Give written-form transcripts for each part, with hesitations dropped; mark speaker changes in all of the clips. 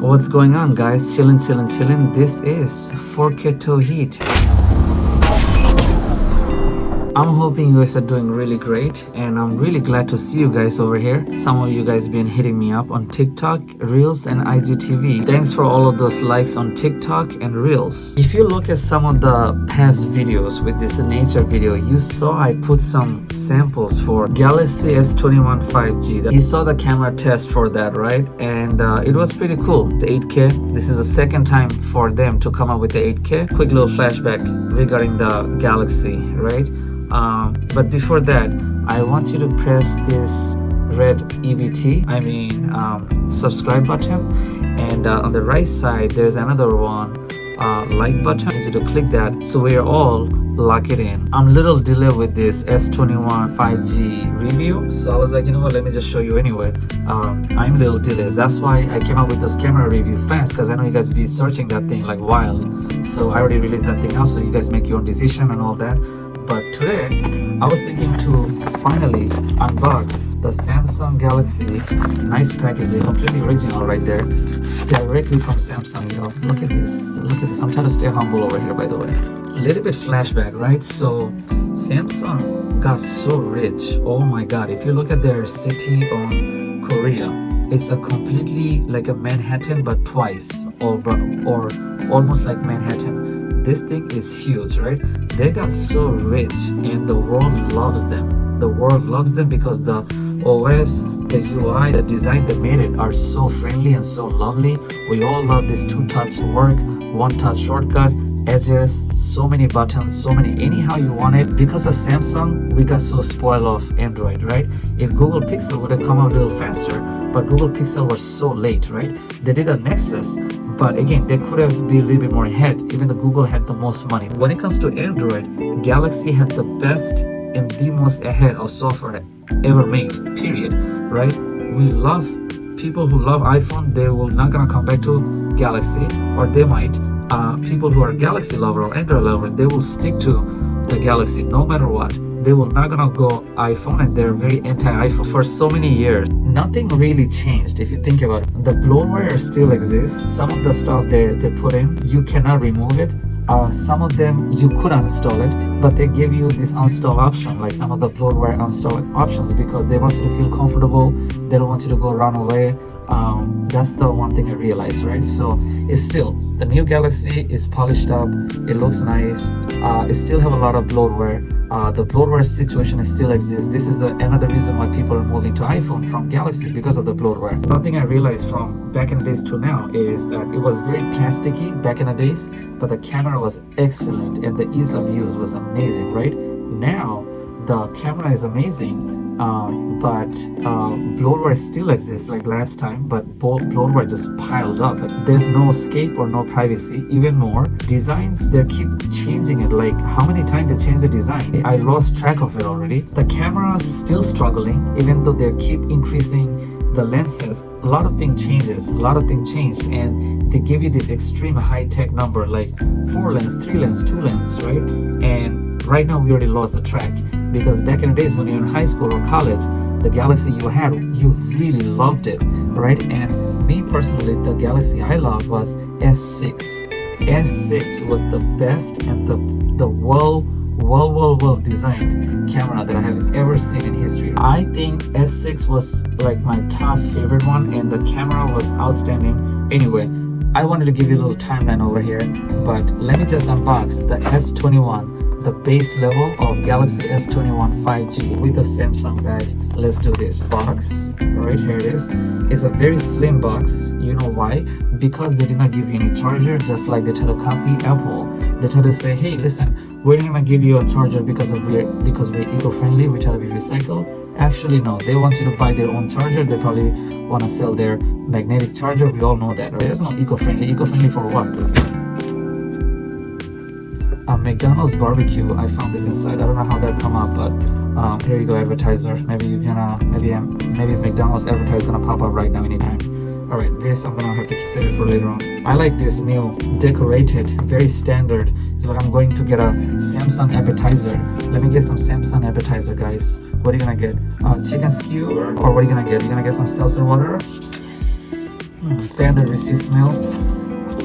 Speaker 1: What's going on, guys? Chillin'. This is 4K Heat. I'm hoping you guys are doing really great, and I'm really glad to see you guys over here. Some of you guys been hitting me up on TikTok, Reels, and IGTV. Thanks for all of those likes on TikTok and Reels. If you look at some of the past videos with this nature video, you saw I put some samples for Galaxy S21 5G. You saw the camera test for that, right? And it was pretty cool. The 8K. This is the second time for them to come up with the 8K. Quick little flashback regarding the Galaxy, right? But before that, I want you to press this red subscribe button, and on the right side there's another one, like button. I need you to click that so we're all lock it in. I'm a little delayed with this S21 5G review, so I was like, you know what, let me just show you anyway. I'm a little delayed. That's why I came up with this camera review fast, because I know you guys be searching that thing like wild. So I already released that thing out, so you guys make your own decision and all that. But today, I was thinking to finally unbox the Samsung Galaxy. Nice packaging, completely original right there. Directly from Samsung, you know. Look at this. I'm trying to stay humble over here, by the way. A little bit flashback, right? So, Samsung got so rich. Oh my god. If you look at their city on Korea, it's a completely like a Manhattan, but twice. Or almost like Manhattan. This thing is huge, right? They got so rich and the world loves them. The world loves them because the OS, the UI, the design they made it are so friendly and so lovely. We all love this two-touch work, one-touch shortcut, edges, so many buttons, so many anyhow you want it. Because of Samsung, we got so spoiled of Android, right? If Google Pixel would have come out a little faster, but Google Pixel was so late, right? They did a Nexus, but again, they could have been a little bit more ahead, even though Google had the most money. When it comes to Android, Galaxy had the best and the most ahead of software ever made, period, right? We love, people who love iPhone, they will not gonna come back to Galaxy, or they might. People who are Galaxy lover or Android lover, they will stick to the Galaxy no matter what. They will not gonna go iPhone, and they're very anti-iPhone for so many years. Nothing really changed if you think about it. The bloatware still exists. Some of the stuff they put in, you cannot remove it. Some of them you could uninstall it, but they give you this uninstall option, like some of the bloatware uninstall options, because they want you to feel comfortable. They don't want you to go run away. That's the one thing I realized, right? So it's still, the new Galaxy is polished up, it looks nice, it still have a lot of bloatware. The bloatware situation still exists. This is another reason why people are moving to iPhone from Galaxy, because of the bloatware. One thing I realized from back in the days to now is that it was very plasticky back in the days, but the camera was excellent and the ease of use was amazing, right? Now the camera is amazing, but bloatware still exists like last time, but bloatware just piled up. Like, there's no escape or no privacy. Even more, designs, they keep changing it. Like, how many times they change the design? I lost track of it already. The camera's still struggling, even though they keep increasing the lenses. A lot of things changed, and they give you this extreme high-tech number like 4 lens, 3 lens, 2 lens, right? And right now we already lost the track, because back in the days when you're in high school or college, the Galaxy you had, you really loved it, right? And me personally, the Galaxy I loved was S6. S6 was the best and the well designed camera that I have ever seen in history. I think S6 was like my top favorite one, and the camera was outstanding. Anyway, I wanted to give you a little timeline over here, but let me just unbox the S21, the base level of Galaxy S21 5G with the Samsung bag. Let's do this. Box, right here it is. It's a very slim box. You know why? Because they did not give you any charger, just like they try to copy Apple. They try to say, hey, listen, we're gonna give you a charger because we're eco-friendly, we try to be recycled. Actually, no, they want you to buy their own charger. They probably want to sell their magnetic charger. We all know that, right? There's no eco-friendly. Eco-friendly for what? McDonald's barbecue. I found this inside. I don't know how that come up, but here you go, advertiser. Maybe McDonald's advertiser gonna pop up right now anytime. All right, this I'm gonna have to save it for later on. I like this new decorated, very standard. It's like I'm going to get a Samsung appetizer. Let me get some Samsung appetizer, guys. What are you gonna get? Chicken skewer, or what are you gonna get? You're gonna get some seltzer water. Standard receipt smell.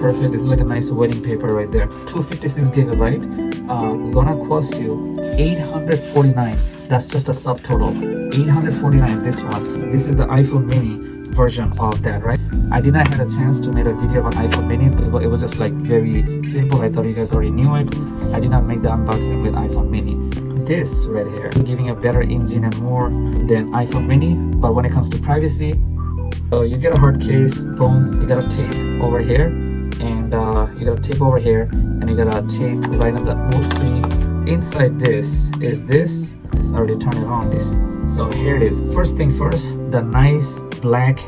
Speaker 1: Perfect. It's like a nice wedding paper right there. 256 gigabyte. Gonna cost you 849. That's just a subtotal. 849. This one. This is the iPhone mini version of that, right? I did not have a chance to make a video about iPhone mini. It was just like very simple. I thought you guys already knew it. I did not make the unboxing with iPhone mini. This right here, giving a better engine and more than iPhone mini. But when it comes to privacy, so you get a hard case, boom, you got a tape over here, and you got a tape over here, and you got a tape right on the whoopsie. Inside this is this. I already turned it on. This. So here it is. First thing first, the nice black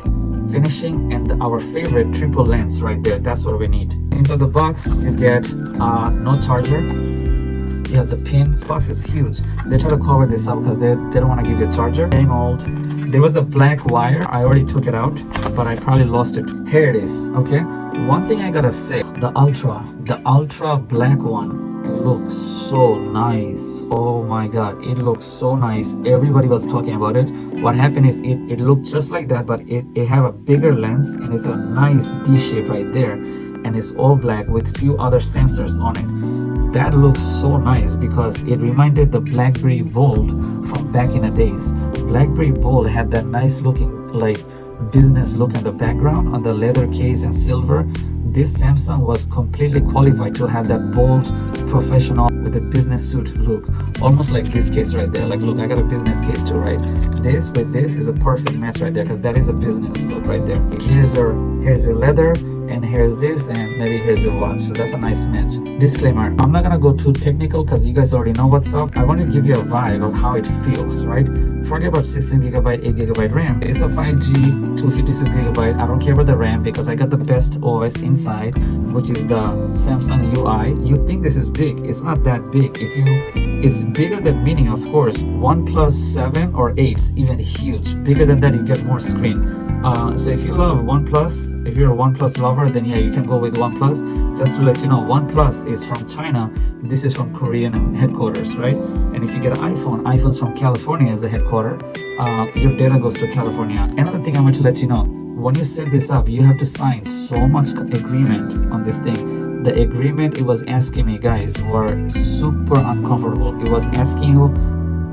Speaker 1: finishing and our favorite triple lens right there. That's what we need. Inside the box, you get no charger. You have the pin. This box is huge. They try to cover this up because they don't want to give you a charger. Same old. There was a black wire. I already took it out, but I probably lost it. Here it is. Okay. One thing I gotta say, the ultra black one looks so nice. Oh my god, it looks so nice. Everybody was talking about it. What happened is it looked just like that, but it have a bigger lens and it's a nice D shape right there, and it's all black with few other sensors on it. That looks so nice because it reminded the BlackBerry Bold from back in the days. BlackBerry Bold had that nice looking like business look in the background on the leather case and silver. This Samsung was completely qualified to have that bold professional with a business suit look, almost like this case right there. Like, look, I got a business case too, right? This with this is a perfect match right there because that is a business look right there. Like, here's your leather, and here's this, and maybe here's your watch. So that's a nice match. Disclaimer, I'm not gonna go too technical because you guys already know what's up. I want to give you a vibe of how it feels, right? Forget about 16 gigabyte, 8 gigabyte RAM. It's a 5G, 256 gigabyte. I don't care about the RAM because I got the best OS inside, which is the Samsung UI. You think this is big? It's not that big. It's bigger than mini, of course. OnePlus 7 or 8 is even huge. Bigger than that, you get more screen. So if you love OnePlus, if you're a OnePlus lover, then yeah, you can go with OnePlus. Just to let you know, OnePlus is from China. This is from Korean headquarters, right? And if you get an iPhone's from California as the headquarters. Your data goes to California. Another thing I want to let you know, when you set this up, you have to sign so much agreement on this thing. The agreement it was asking me, guys, were super uncomfortable. It was asking you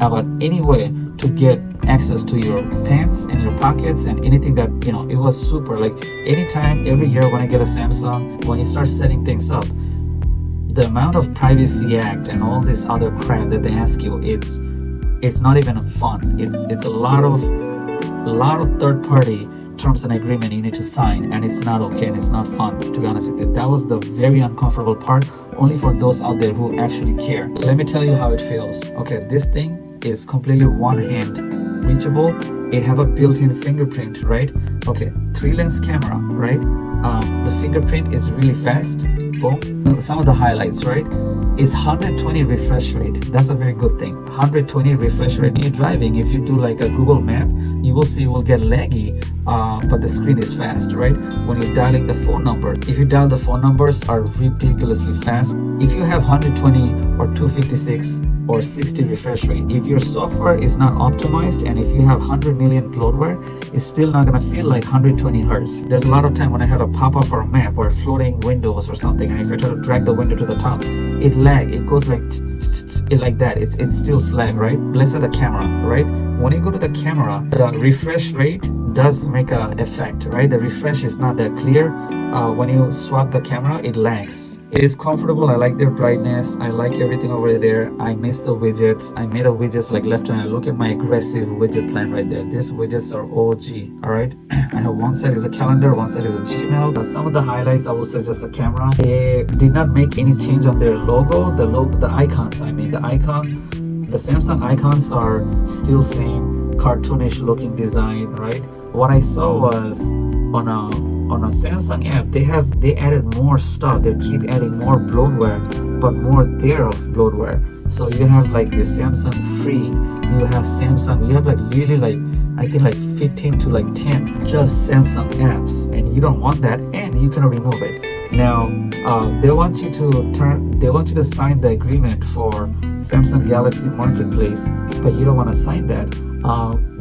Speaker 1: about any way to get access to your pants and your pockets and anything that, it was super, like, anytime, every year when I get a Samsung, when you start setting things up, the amount of Privacy Act and all this other crap that they ask you, it's not even fun. It's a lot of third party terms and agreement you need to sign, and it's not okay and it's not fun, to be honest with you. That was the very uncomfortable part, only for those out there who actually care. Let me tell you how it feels. Okay, this thing is completely one hand reachable. It have a built-in fingerprint, right? Okay, 3-lens camera, right? The fingerprint is really fast. Boom. Some of the highlights, right? Is 120 refresh rate. That's a very good thing. 120 refresh rate. When you're driving, if you do like a Google map, you will see it will get laggy, but the screen is fast, right? When you're dialing the phone number, if you dial the phone numbers are ridiculously fast. If you have 120 or 256 or 60 refresh rate, if your software is not optimized and if you have 100 million bloatware, it's still not gonna feel like 120 hertz. There's a lot of time when I had a pop-up for a map or floating windows or something, and if I try to drag the window to the top, it lag. It goes like like that. It's still slag, right? Let's say the camera, right? When you go to the camera, the refresh rate does make a effect, right? The refresh is not that clear. When you swap the camera, it lags. It is comfortable. I like their brightness. I like everything over there. I miss the widgets. I made a widgets like left and right. Look at my aggressive widget plan right there. These widgets are OG, all right? I have one side is a calendar, one side is a Gmail. Some of the highlights, I will suggest the camera. They did not make any change on their logo. The icons, the Samsung icons are still same cartoonish looking design, right? What I saw was on a Samsung app, they added more stuff. They keep adding more bloatware, but more there of bloatware. So you have like the Samsung Free, you have like really like I think like 15 to like 10 just Samsung apps, and you don't want that, and you can remove it. Now they want you to sign the agreement for Samsung Galaxy Marketplace, but you don't want to sign that.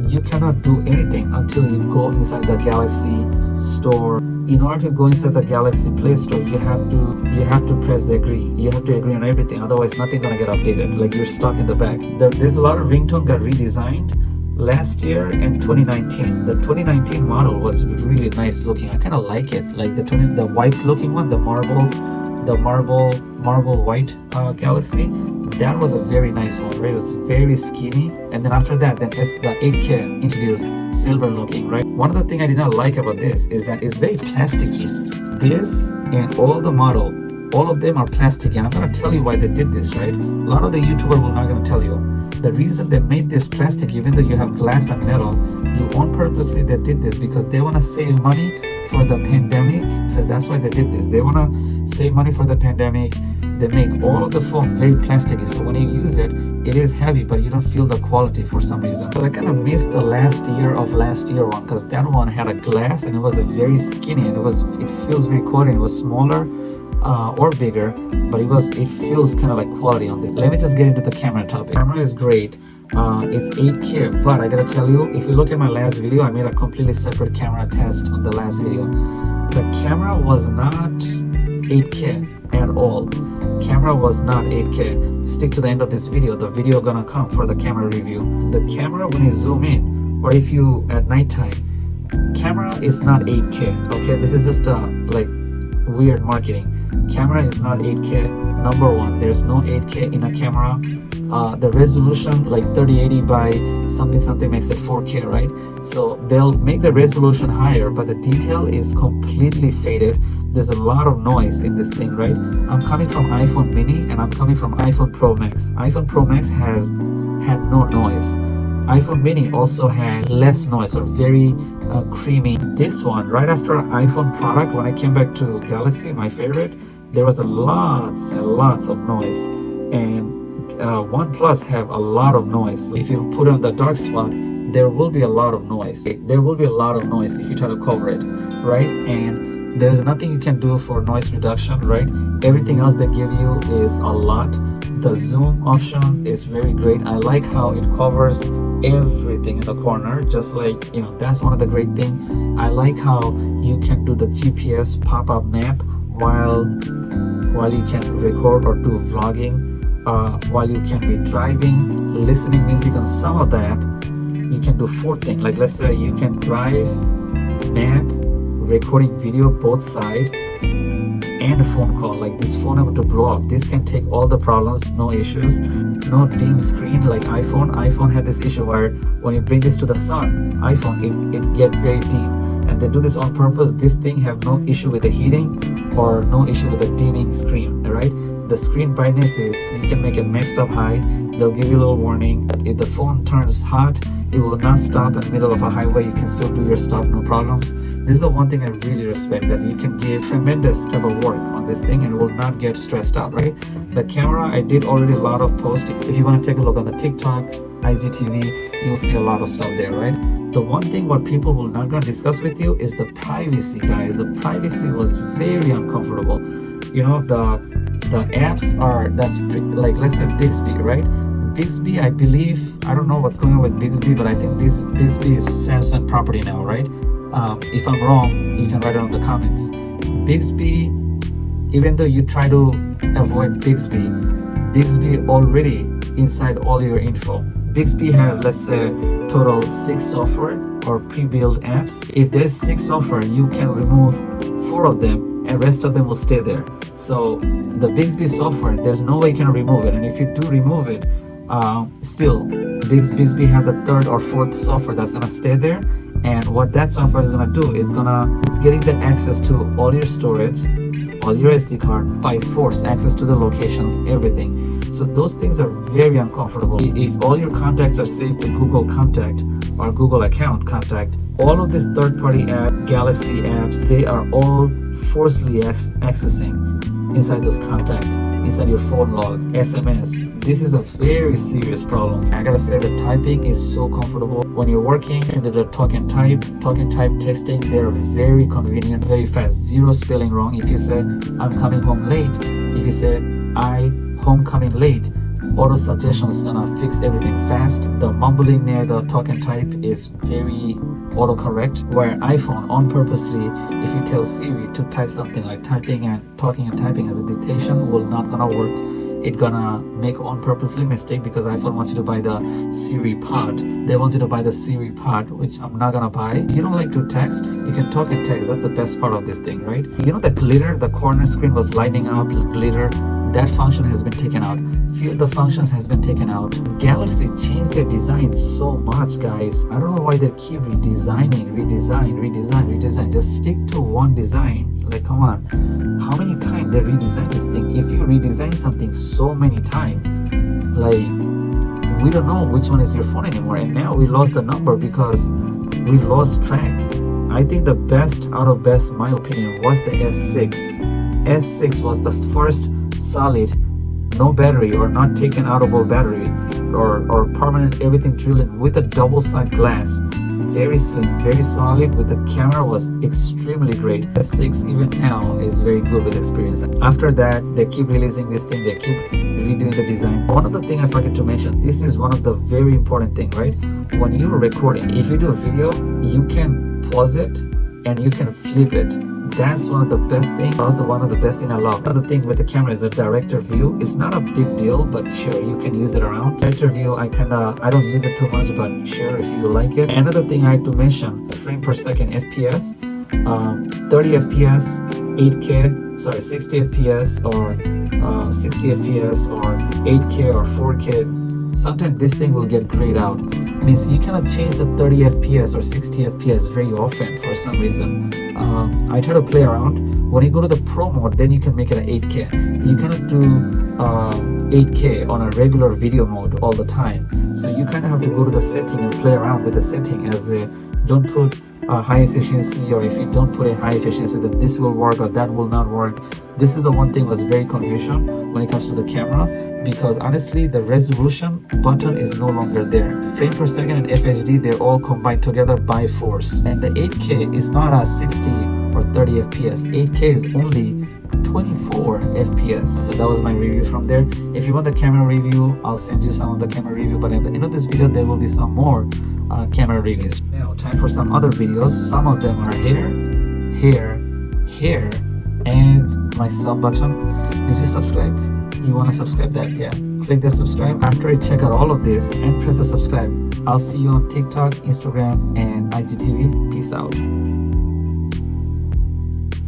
Speaker 1: You cannot do anything until you go inside the Galaxy Store. In order to go inside the Galaxy Play Store, you have to press the agree. You have to agree on everything. Otherwise, nothing gonna get updated. Like you're stuck in the back. There's a lot of ringtone got redesigned last year in 2019. The 2019 model was really nice looking. I kind of like it. Like the white looking one, the marble white Galaxy. That was a very nice one, right? It was very skinny. And then after that, then it's the 8K introduced, silver looking, right? One of the things I did not like about this is that it's very plasticky. This and all the model, all of them are plastic. And I'm gonna tell you why they did this, right? A lot of the YouTubers will not gonna tell you. The reason they made this plastic, even though you have glass and metal, on purposely they did this because they wanna save money for the pandemic. So that's why they did this. They wanna save money for the pandemic. They make all of the foam very plasticky, so when you use it, it is heavy, but you don't feel the quality for some reason. But I kind of missed the last year one because that one had a glass and it was a very skinny and it feels very quality. It was smaller or bigger, but it feels kind of like quality on it. Let me just get into the camera topic. The camera is great. It's 8K, but I gotta tell you, if you look at my last video, I made a completely separate camera test on the last video. The camera was not 8K at all. Camera was not 8K. Stick to the end of this video. The video gonna come for the camera review. The camera, when you zoom in, or if you at nighttime, camera is not 8K. Okay, this is just like weird marketing. Camera is not 8K. Number one, there's no 8K in a camera. The resolution, like 3080 by something makes it 4K, right? So they'll make the resolution higher, but the detail is completely faded. There's a lot of noise in this thing, right? I'm coming from iPhone mini and I'm coming from iPhone Pro Max. iPhone Pro Max had no noise. iPhone mini also had less noise, or very creamy. This one, right after iPhone product, when I came back to Galaxy, my favorite, there was lots and lots of noise. And OnePlus have a lot of noise. If you put on the dark spot, there will be a lot of noise. There will be a lot of noise if you try to cover it, right? And there's nothing you can do for noise reduction, right? Everything else they give you is a lot. The zoom option is very great. I like how it covers everything in the corner, just like, that's one of the great things. I like how you can do the GPS pop-up map while you can record or do vlogging. While you can be driving, listening music on some of the app, you can do 4 things. Like let's say you can drive, map, recording video both side, and a phone call. Like this phone able to blow up. This can take all the problems, no issues. No dim screen like iPhone. iPhone had this issue where when you bring this to the sun, iPhone, it get very dim. And they do this on purpose. This thing have no issue with the heating or no issue with the dimming screen, right? The screen brightness is, you can make it maxed up high. They'll give you a little warning. If the phone turns hot, it will not stop in the middle of a highway. You can still do your stuff, no problems. This is the one thing I really respect, that you can give tremendous type of work on this thing and will not get stressed out, right? The camera, I did already a lot of posts. If you want to take a look on the TikTok, IGTV, you'll see a lot of stuff there, right? The one thing what people will not gonna discuss with you is the privacy, guys. The privacy was very uncomfortable. The apps are, like let's say Bixby, right? Bixby, I believe, I don't know what's going on with Bixby, but I think Bixby is Samsung property now, right? If I'm wrong, you can write it on the comments. Bixby, even though you try to avoid Bixby already inside all your info. Bixby have, let's say, total 6 software or pre-built apps. If there's 6 software, you can remove 4 of them and rest of them will stay there. So the Bixby software, there's no way you can remove it. And if you do remove it, still Bixby have the 3rd or 4th software that's gonna stay there. And what that software is gonna do is it's getting the access to all your storage, all your SD card by force, access to the locations, everything. So those things are very uncomfortable. If all your contacts are saved to Google Contact or Google Account Contact, all of these third-party app, Galaxy apps, they are all forcibly accessing inside those contacts, inside your phone log, SMS. This is a very serious problem. I gotta say, the typing is so comfortable. When you're working and the talk and type texting, they're very convenient, very fast, 0 spelling wrong. If you say, I'm coming home late, if you say, I homecoming late, Auto suggestions is gonna fix everything fast. The mumbling near the talk and type is very autocorrect. Where iPhone on purposely, if you tell Siri to type something like talking and typing as a dictation, will not gonna work. It gonna make on purposely mistake because iPhone wants you to buy the Siri pod. They want you to buy the Siri pod, which I'm not gonna buy. You don't like to text, you can talk and text. That's the best part of this thing, right? You know the glitter, the corner screen was lighting up, glitter. That function has been taken out. Few of the functions has been taken out. Galaxy changed their design so much, guys. I don't know why they keep redesign. Just stick to one design. Like, come on. How many times they redesign this thing? If you redesign something so many times, like, we don't know which one is your phone anymore. And now we lost the number because we lost track. I think the best out of best, my opinion, was the S6. S6 was the first solid, no battery or not taken outable battery or permanent everything drilled in with a double side glass. Very slim, very solid. With the camera was extremely great. S6 even now is very good with experience. After that, they keep releasing this thing, they keep redoing the design. One of the things I forget to mention, this is one of the very important thing, right? When you're recording, if you do a video, you can pause it and you can flip it. That's one of the best things. Also one of the best thing I love. Another thing with the camera is a director view. It's not a big deal, but sure, you can use it around. Director view, I don't use it too much, but sure, if you like it. Another thing I have to mention, the frame per second FPS, 30 FPS, 8K, 60 FPS or 60 FPS or 8K or 4K. Sometimes this thing will get grayed out. Means you cannot change the 30 FPS or 60 FPS very often for some reason. I try to play around. When you go to the Pro mode, then you can make it an 8K. You cannot do 8K on a regular video mode all the time. So you kind of have to go to the setting and play around with the setting as a, don't put a high efficiency, or if you don't put a high efficiency, that this will work or that will not work. This is the one thing was very confusion when it comes to the camera, because honestly the resolution button is no longer there. Frame per second and FHD, they're all combined together by force. And the 8K is not a 60 or 30 FPS. 8K is only 24 FPS. So that was my review from there. If you want the camera review, I'll send you some of the camera review, but at the end of this video there will be some more camera reviews. Now time for some other videos. Some of them are here, and my sub button. Did you subscribe? You want to subscribe that? Yeah, click the subscribe. After you check out all of this and press the subscribe, I'll see you on TikTok, Instagram, and IGTV. Peace out.